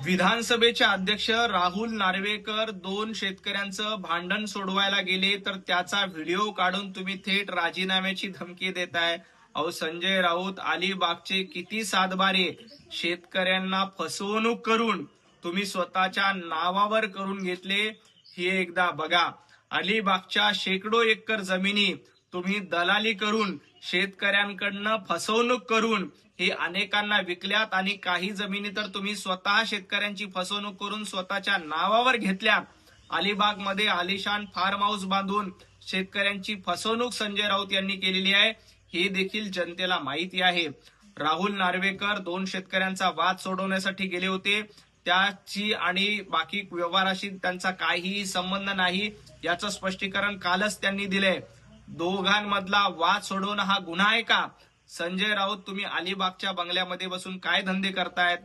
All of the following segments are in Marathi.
विधानसभेचे अध्यक्ष राहुल नार्वेकर दोन शेतकऱ्यांचं भांडण सोडवायला गेले तर त्याचा व्हिडिओ काढून तुम्ही थेट राजीनाम्याची धमकी देताय। अहो संजय राऊत, अलिबागचे किती सातबारे शेतकऱ्यांना फसवणूक करून तुम्ही स्वतःच्या नावावर करून घेतले हे एकदा बघा। अलिबागच्या शेकडो एकर जमिनी तुम्ही दलाली करून शेतकऱ्यांकडनं फसवणूक करून हे अनेकांना विकल्यात आणि काही जमिनी तर तुम्ही स्वतः शेतकऱ्यांची फसवणूक करून स्वतःच्या नावावर घेतल्या। अलिबागमध्ये आलिशान फार्म हाऊस बांधून शेतकऱ्यांची फसवणूक संजय राऊत यांनी केलेली आहे हे देखील जनतेला माहिती आहे। राहुल नार्वेकर दोन शेतकऱ्यांचा वाद सोडवण्यासाठी गेले होते, त्याची आणि बाकी व्यवहाराशी त्यांचा काहीही संबंध नाही याचं स्पष्टीकरण कालच त्यांनी दिलंय। दोघांमधला वाद सोडवणं हा गुन्हा आहे का? संजय राऊत, तुम्ही अलिबागच्या बंगल्यामध्ये बसून काय धंदे करतायत?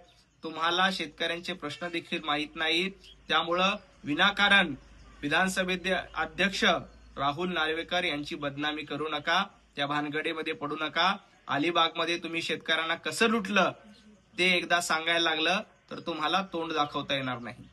तुम्हाला शेतकऱ्यांचे प्रश्न देखील माहीत नाहीत, त्यामुळं विनाकारण विधानसभेचे अध्यक्ष राहुल नार्वेकर यांची बदनामी करू नका, त्या भानगडीमध्ये पडू नका। अलिबागमध्ये तुम्ही शेतकऱ्यांना कसं लुटलं ते एकदा सांगायला लागलं तर तुम्हाला तोंड दाखवता येणार नाही।